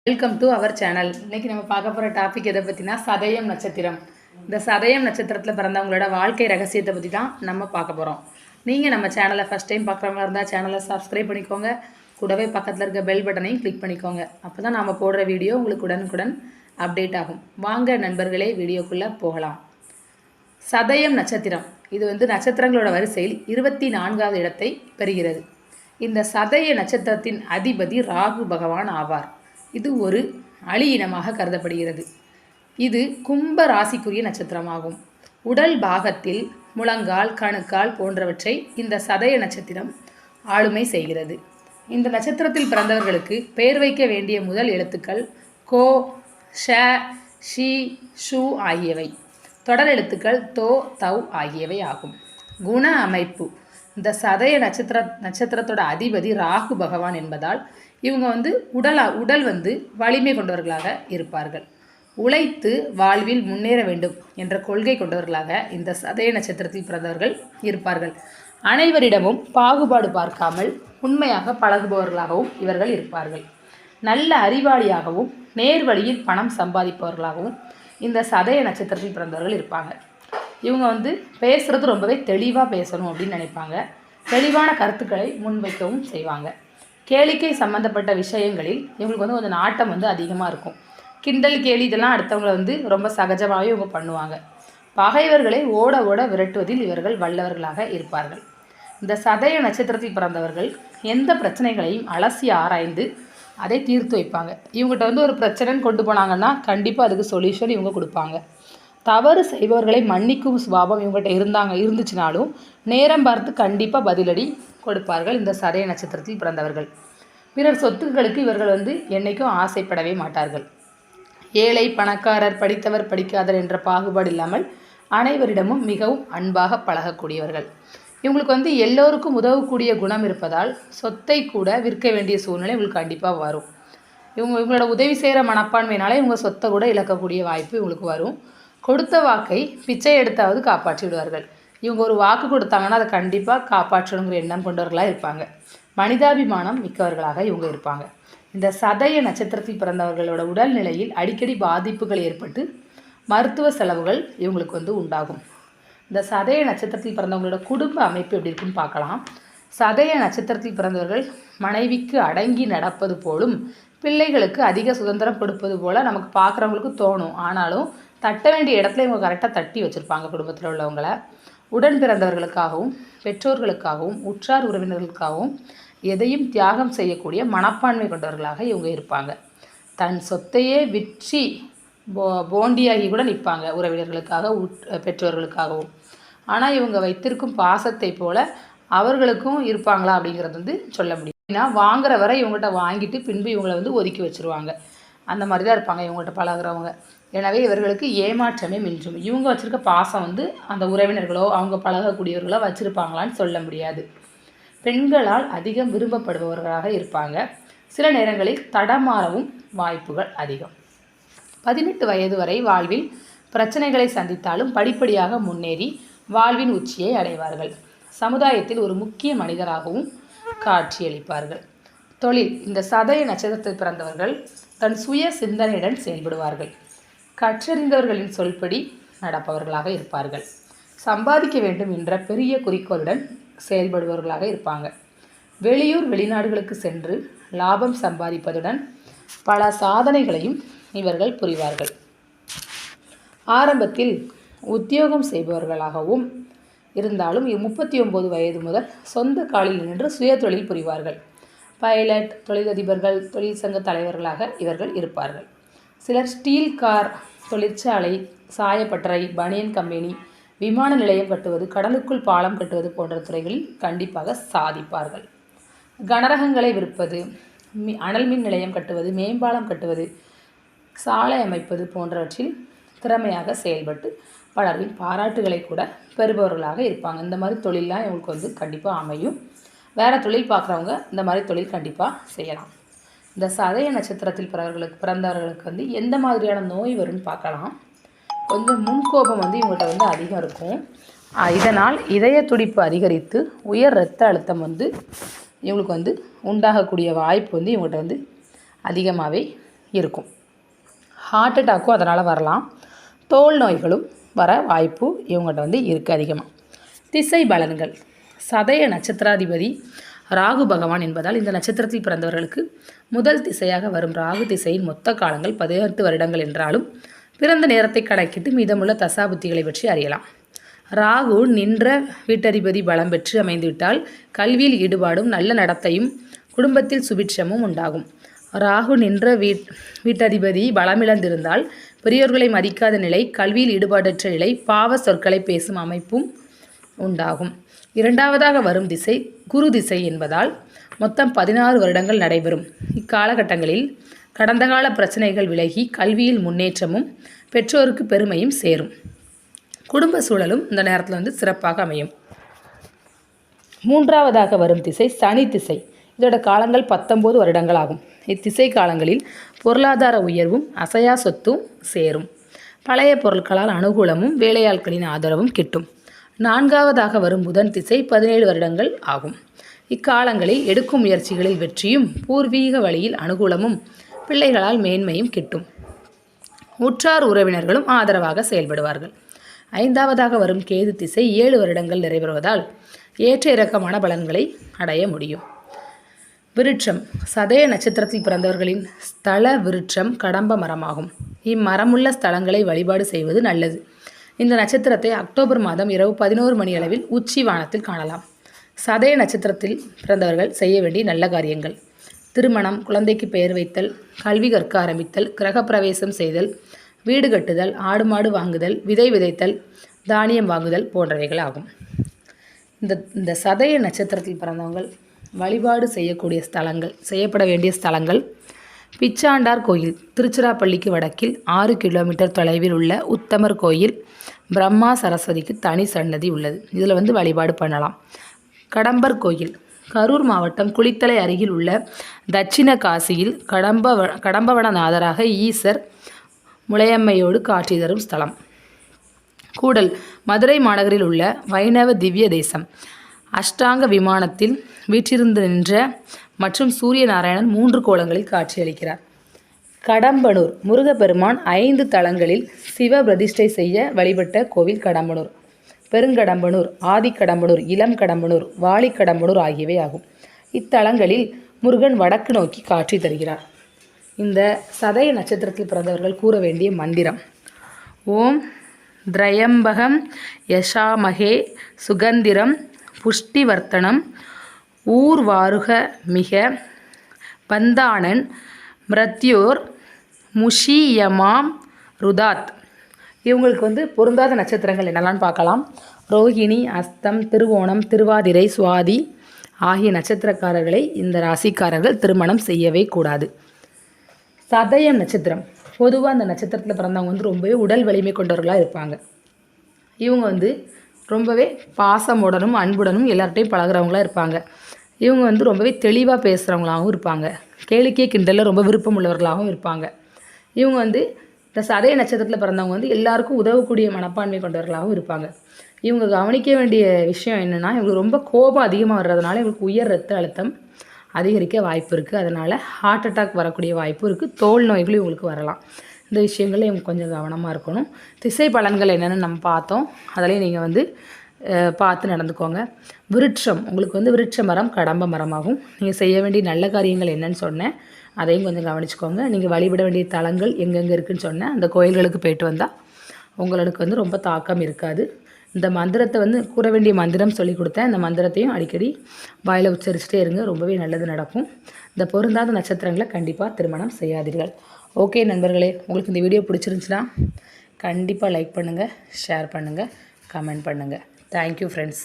Welcome to our channel. இன்றைக்கி நம்ம பார்க்க போகிற டாபிக் எதை பற்றினா சதயம் நட்சத்திரம். இந்த சதயம் நட்சத்திரத்தில் பிறந்தவங்களோட வாழ்க்கை ரகசியத்தை பற்றி தான் நம்ம பார்க்க போகிறோம். நீங்கள் நம்ம சேனலை ஃபஸ்ட் டைம் பார்க்குறவங்களா இருந்தால் சேனலை சப்ஸ்கிரைப் பண்ணிக்கோங்க. கூடவே பக்கத்தில் இருக்க பெல் பட்டனையும் கிளிக் பண்ணிக்கோங்க. அப்போ தான் நம்ம போடுற வீடியோ உங்களுக்கு உடனுக்குடன் அப்டேட் ஆகும். வாங்க நண்பர்களே, வீடியோக்குள்ளே போகலாம். சதயம் நட்சத்திரம் இது நட்சத்திரங்களோட வரிசையில் 24வது இடத்தை பெறுகிறது. இந்த சதய நட்சத்திரத்தின் அதிபதி ராகு பகவான் ஆவார். இது ஒரு அழி இனமாக கருதப்படுகிறது. இது கும்ப ராசிக்குரிய நட்சத்திரமாகும். உடல் பாகத்தில் முழங்கால், கணுக்கால் போன்றவற்றை இந்த சதய நட்சத்திரம் ஆளுமை செய்கிறது. இந்த நட்சத்திரத்தில் பிறந்தவர்களுக்கு பெயர் வைக்க வேண்டிய முதல் எழுத்துக்கள் கோ, ஷ, ஷி, ஷு ஆகியவை. தொடர் எழுத்துக்கள் தோ, தவ் ஆகியவை ஆகும். குண அமைப்பு: இந்த சதய நட்சத்திரத்தோட அதிபதி ராகு பகவான் என்பதால் இவங்க உடல் வலிமை கொண்டவர்களாக இருப்பார்கள். உழைத்து வாழ்வில் முன்னேற வேண்டும் என்ற கொள்கை கொண்டவர்களாக இந்த சதய நட்சத்திரத்தில் பிறந்தவர்கள் இருப்பார்கள். அனைவரிடமும் பாகுபாடு பார்க்காமல் உண்மையாக பழகுபவர்களாகவும் இவர்கள் இருப்பார்கள். நல்ல அறிவாளியாகவும் நேர்வழியில் பணம் சம்பாதிப்பவர்களாகவும் இந்த சதய நட்சத்திரத்தில் பிறந்தவர்கள் இருப்பாங்க. இவங்க பேசுகிறது ரொம்பவே தெளிவாக பேசணும் அப்படின்னு நினைப்பாங்க. தெளிவான கருத்துக்களை முன்வைக்கவும் செய்வாங்க. கேளிக்கை சம்மந்தப்பட்ட விஷயங்களில் இவங்களுக்கு கொஞ்சம் நாட்டம் அதிகமாக இருக்கும். கிண்டல் கேலி இதெல்லாம் அடுத்தவங்களை ரொம்ப சகஜமாகவே இவங்க பண்ணுவாங்க. பகைவர்களை ஓட ஓட விரட்டுவதில் இவர்கள் வல்லவர்களாக இருப்பார்கள். இந்த சதய நட்சத்திரத்தில் பிறந்தவர்கள் எந்த பிரச்சனைகளையும் அலசி ஆராய்ந்து அதை தீர்த்து வைப்பாங்க. இவங்ககிட்ட ஒரு பிரச்சனைன்னு கொண்டு போனாங்கன்னா கண்டிப்பாக அதுக்கு சொல்யூஷன் இவங்க கொடுப்பாங்க. தவறு செய்பவர்களை மன்னிக்கும் சுபாவம் இவங்ககிட்ட இருந்துச்சுனாலும் நேரம் பார்த்து கண்டிப்பாக பதிலடி கொடுப்பார்கள் இந்த சதய நட்சத்திரத்தில் பிறந்தவர்கள். பிறர் சொத்துக்களுக்கு இவர்கள் என்றைக்கும் ஆசைப்படவே மாட்டார்கள். ஏழை, பணக்காரர், படித்தவர், படிக்காதவர் என்ற பாகுபாடு இல்லாமல் அனைவரிடமும் மிகவும் அன்பாக பழகக்கூடியவர்கள். இவங்களுக்கு எல்லோருக்கும் உதவக்கூடிய குணம் இருப்பதால் சொத்தை கூட விற்க வேண்டிய சூழ்நிலை இவங்களுக்கு கண்டிப்பாக வரும். இவங்களோட உதவி செய்கிற மனப்பான்மையினால இவங்க சொத்தை கூட இழக்கக்கூடிய வாய்ப்பு இவங்களுக்கு வரும். கொடுத்த வாக்கை பிச்சை எடுத்தாவது காப்பாற்றி விடுவார்கள். இவங்க ஒரு வாக்கு கொடுத்தாங்கன்னா அதை கண்டிப்பாக காப்பாற்றணுங்கிற எண்ணம் கொண்டவர்களாக இருப்பாங்க. மனிதாபிமானம் மிக்கவர்களாக இவங்க இருப்பாங்க. இந்த சதய நட்சத்திரத்தில் பிறந்தவர்களோட உடல்நிலையில் அடிக்கடி பாதிப்புகள் ஏற்பட்டு மருத்துவ செலவுகள் இவங்களுக்கு உண்டாகும். இந்த சதய நட்சத்திரத்தில் பிறந்தவங்களோட குடும்ப அமைப்பு எப்படி இருக்குன்னு பார்க்கலாம். சதய நட்சத்திரத்தில் பிறந்தவர்கள் மனைவிக்கு அடங்கி நடப்பது போலும் பிள்ளைகளுக்கு அதிக சுதந்திரம் கொடுப்பது போல் நமக்கு பார்க்குறவங்களுக்கு தோணும். ஆனாலும் தட்ட வேண்டிய இடத்துல இவங்க கரெக்டாக தட்டி வச்சுருப்பாங்க. குடும்பத்தில் உள்ளவங்களை உடன் பிறந்தவர்களுக்காகவும் பெற்றோர்களுக்காகவும் உற்றார் உறவினர்களுக்காகவும் எதையும் தியாகம் செய்யக்கூடிய மனப்பான்மை கொண்டவர்களாக இவங்க இருப்பாங்க. தன் சொத்தையே விற்றி போண்டியாகி கூட நிற்பாங்க உறவினர்களுக்காக பெற்றோர்களுக்காகவும். ஆனால் இவங்க வைத்திருக்கும் பாசத்தை போல் அவர்களுக்கும் இருப்பாங்களா அப்படிங்கிறது சொல்ல முடியும். ஏன்னா வாங்குற வரை இவங்ககிட்ட வாங்கிட்டு பின்பு இவங்களை ஒதுக்கி வச்சுருவாங்க. அந்த மாதிரி தான் இருப்பாங்க இவங்கள்ட்ட பழகிறவங்க. எனவே இவர்களுக்கு ஏமாற்றமே மிஞ்சும். இவங்க வச்சுருக்க பாசம் அந்த உறவினர்களோ அவங்க பழகக்கூடியவர்களோ வச்சுருப்பாங்களான்னு சொல்ல முடியாது. பெண்களால் அதிகம் விரும்பப்படுபவர்களாக இருப்பாங்க. சில நேரங்களில் தடமாறவும் வாய்ப்புகள் அதிகம். 18 வயது வரை வாழ்வில் பிரச்சனைகளை சந்தித்தாலும் படிப்படியாக முன்னேறி வாழ்வின் உச்சியை அடைவார்கள். சமுதாயத்தில் ஒரு முக்கிய மனிதராகவும் காட்சியளிப்பார்கள். தொழில்: இந்த சதய நட்சத்திரத்தில் பிறந்தவர்கள் தன் சுய சிந்தனையுடன் செயல்படுவார்கள். கற்றறிந்தவர்களின் சொல்படி நடப்பவர்களாக இருப்பார்கள். சம்பாதிக்க வேண்டும் என்ற பெரிய குறிக்கோளுடன் செயல்படுபவர்களாக இருப்பாங்க. வெளியூர் வெளிநாடுகளுக்கு சென்று லாபம் சம்பாதிப்பதுடன் பல சாதனைகளையும் இவர்கள் புரிவார்கள். ஆரம்பத்தில் உத்தியோகம் செய்பவர்களாகவும் இருந்தாலும் 39 வயது முதல் சொந்த காலில் நின்று சுய தொழில் புரிவார்கள். பைலட், தொழிலதிபர்கள், தொழிற்சங்க தலைவர்களாக இவர்கள் இருப்பார்கள். சிலர் ஸ்டீல் கார் தொழிற்சாலை, சாயப்பட்டறை, பனியன் கம்பெனி, விமான நிலையம் கட்டுவது, கடலுக்குள் பாலம் கட்டுவது போன்ற துறைகளில் கண்டிப்பாக சாதிப்பார்கள். கனரகங்களை விற்பது, அனல் மின் நிலையம் கட்டுவது, மேம்பாலம் கட்டுவது, சாலை அமைப்பது போன்றவற்றில் திறமையாக செயல்பட்டு பலரின் பாராட்டுகளை கூட பெறுபவர்களாக இருப்பாங்க. இந்த மாதிரி தொழிலெலாம் இவங்களுக்கு கண்டிப்பாக அமையும். வேறு தொழில் பார்க்குறவங்க இந்த மாதிரி தொழில் கண்டிப்பாக செய்யலாம். இந்த சதய நட்சத்திரத்தில் பிறந்தவர்களுக்கு எந்த மாதிரியான நோய் வரும்னு பார்க்கலாம். கொஞ்சம் முன்கோபம் இவங்கள்ட்ட அதிகம் இருக்கும். இதனால் இதய துடிப்பு அதிகரித்து உயர் இரத்த அழுத்தம் இவங்களுக்கு உண்டாகக்கூடிய வாய்ப்பு இவங்கள்ட்ட அதிகமாகவே இருக்கும். ஹார்ட் அட்டாக்கும் அதனால் வரலாம். தோல் நோய்களும் வர வாய்ப்பு இவங்கள்ட்ட வந்து இருக்குது அதிகமாக. திசை பலன்கள். சதய நட்சத்திராதிபதி ராகு பகவான் என்பதால் இந்த நட்சத்திரத்தில் பிறந்தவர்களுக்கு முதல் திசையாக வரும் ராகு திசையின் மொத்த காலங்கள் 18 வருடங்கள் என்றாலும் பிறந்த நேரத்தை கணக்கிட்டு மீதமுள்ள தசாபுத்திகளை பற்றி அறியலாம். ராகு நின்ற வீட்டதிபதி பலம் பெற்று அமைந்துவிட்டால் கல்வியில் ஈடுபாடும் நல்ல நடத்தையும் குடும்பத்தில் சுபிட்சமும் உண்டாகும். ராகு நின்ற வீட்டதிபதி பலமிழந்திருந்தால் பெரியோர்களை மதிக்காத நிலை, கல்வியில் ஈடுபாடற்ற நிலை, பாவ சொற்களை பேசும் அமைப்பும் உண்டாகும். இரண்டாவதாக வரும் திசை குரு திசை என்பதால் மொத்தம் 16 வருடங்கள் நடைபெறும். இக்காலகட்டங்களில் கடந்த கால பிரச்சனைகள் விலகி கல்வியில் முன்னேற்றமும் பெற்றோருக்கு பெருமையும் சேரும். குடும்ப சூழலும் இந்த நேரத்தில் வந்து சிறப்பாக அமையும். மூன்றாவதாக வரும் திசை சனி திசை. இதோட காலங்கள் 19 வருடங்கள் ஆகும். இத்திசை காலங்களில் பொருளாதார உயர்வும் அசையா சொத்தும் சேரும். பழைய பொருட்களால் அனுகூலமும் வேலையாட்களின் ஆதரவும் கிட்டும். நான்காவதாக வரும் புதன் திசை 17 வருடங்கள் ஆகும். இக்காலங்களில் எடுக்கும் முயற்சிகளில் வெற்றியும் பூர்வீக வழியில் அனுகூலமும் பிள்ளைகளால் மேன்மையும் கிட்டும். உற்றார் உறவினர்களும் ஆதரவாக செயல்படுவார்கள். ஐந்தாவதாக வரும் கேது திசை 7 வருடங்கள் நிறைவேறுவதால் ஏற்ற இறக்கமான பலன்களை அடைய முடியும். விருட்சம். சதய நட்சத்திரத்தில் பிறந்தவர்களின் ஸ்தல விருட்சம் கடம்ப மரமாகும். இம்மரமுள்ள ஸ்தலங்களை வழிபாடு செய்வது நல்லது. இந்த நட்சத்திரத்தை அக்டோபர் மாதம் இரவு 11 மணி அளவில் உச்சி வானத்தில் காணலாம். சதய நட்சத்திரத்தில் பிறந்தவர்கள் செய்ய வேண்டிய நல்ல காரியங்கள்: திருமணம், குழந்தைக்கு பெயர் வைத்தல், கல்வி கற்க ஆரம்பித்தல், கிரகப்பிரவேசம் செய்தல், வீடு கட்டுதல், ஆடு மாடு வாங்குதல், விதை விதைத்தல், தானியம் வாங்குதல் போன்றவைகள் ஆகும். இந்த சதய நட்சத்திரத்தில் பிறந்தவங்கள் வழிபாடு செய்யப்பட வேண்டிய ஸ்தலங்கள்: பிச்சாண்டார் கோயில், திருச்சிராப்பள்ளிக்கு வடக்கில் 6 கிலோமீட்டர் தொலைவில் உள்ள உத்தமர் கோயில். பிரம்மா சரஸ்வதிக்கு தனி சன்னதி உள்ளது. இதில் வந்து வழிபாடு பண்ணலாம். கடம்பர் கோயில், கரூர் மாவட்டம் குளித்தலை அருகில் உள்ள தட்சிண காசியில் கடம்பவனநாதராக ஈசர் முளையம்மையோடு காட்சி தரும் ஸ்தலம். கூடல், மதுரை மாநகரில் உள்ள வைணவ திவ்ய தேசம். அஷ்டாங்க விமானத்தில் வீற்றிருந்து நின்ற மற்றும் சூரிய நாராயணன் 3 கோலங்களில் காட்சியளிக்கிறார். கடம்பனூர், முருகப்பெருமான் 5 தலங்களில் சிவ பிரதிஷ்டை செய்ய வழிபட்ட கோவில் கடம்பனூர். பெருங்கடம்பனூர், ஆதிக்கடம்பனூர், இளம் கடம்பனூர், வாலிக்கடம்பனூர் ஆகியவை ஆகும். இத்தலங்களில் முருகன் வடக்கு நோக்கி காட்சி தருகிறார். இந்த சதய நட்சத்திரத்தில் பிறந்தவர்கள் கூற வேண்டிய மந்திரம்: ஓம் திரையம்பகம் யசாமகே சுகந்திரம் புஷ்டிவர்த்தனம் ஊர்வாருக மிக பந்தானன் மிருத்யோர் முஷியமாம் ருதாத். இவங்களுக்கு வந்து பொருந்தாத நட்சத்திரங்கள் என்னெல்லாம் பார்க்கலாம். ரோஹிணி, அஸ்தம், திருவோணம், திருவாதிரை, சுவாதி ஆகிய நட்சத்திரக்காரர்களை இந்த ராசிக்காரர்கள் திருமணம் செய்யவே கூடாது. சதயம் நட்சத்திரம். பொதுவாக அந்த நட்சத்திரத்தில் பிறந்தவங்க வந்து ரொம்பவே உடல் வலிமை கொண்டவர்களாக இருப்பாங்க. இவங்க வந்து ரொம்பவே பாசமுடனும் அன்புடனும் எல்லார்ட்டையும் பழகிறவங்களாக இருப்பாங்க. இவங்க வந்து ரொம்பவே தெளிவாக பேசுகிறவங்களாகவும் இருப்பாங்க. கேளிக்கை கிண்டலில் ரொம்ப விருப்பம் உள்ளவர்களாகவும் இருப்பாங்க. இவங்க வந்து இந்த சதய நட்சத்திரத்தில் பிறந்தவங்க வந்து எல்லாருக்கும் உதவக்கூடிய மனப்பான்மை கொண்டவர்களாகவும் இருப்பாங்க. இவங்க கவனிக்க வேண்டிய விஷயம் என்னென்னா, இவங்களுக்கு ரொம்ப கோபம் அதிகமாக வர்றதுனால இவங்களுக்கு உயர் ரத்த அழுத்தம் அதிகரிக்க வாய்ப்பு இருக்குது. அதனால் ஹார்ட் அட்டாக் வரக்கூடிய வாய்ப்பு இருக்குது. தோல் நோய்களும் இவங்களுக்கு வரலாம். இந்த விஷயங்களில் இவங்க கொஞ்சம் கவனமாக இருக்கணும். திசை பலன்கள் என்னென்னு நம்ம பார்த்தோம். அதிலையும் நீங்கள் வந்து பார்த்து நடந்துக்கோங்க. விருட்சம், உங்களுக்கு வந்து விருட்ச மரம் கடம்ப மரமாகும். நீங்கள் செய்ய வேண்டிய நல்ல காரியங்கள் என்னன்னு சொன்னேன், அதையும் கொஞ்சம் கவனிச்சுக்கோங்க. நீங்கள் வழிபட வேண்டிய தலங்கள் எங்கெங்கே இருக்குதுன்னு சொன்னேன். அந்த கோயில்களுக்கு போய்ட்டு வந்தால் உங்களுக்கு வந்து ரொம்ப தாக்கம் இருக்காது. இந்த மந்திரத்தை வந்து கூற வேண்டிய மந்திரம் சொல்லி கொடுத்தேன். இந்த மந்திரத்தையும் அடிக்கடி வாயில் உச்சரிச்சுட்டே இருங்க, ரொம்பவே நல்லது நடக்கும். இந்த பொருந்தாத நட்சத்திரங்களை கண்டிப்பாக திருமணம் செய்யாதீர்கள். ஓகே நண்பர்களே, உங்களுக்கு இந்த வீடியோ பிடிச்சிருந்துச்சுன்னா கண்டிப்பாக லைக் பண்ணுங்கள், ஷேர் பண்ணுங்கள், கமெண்ட் பண்ணுங்கள். Thank you friends.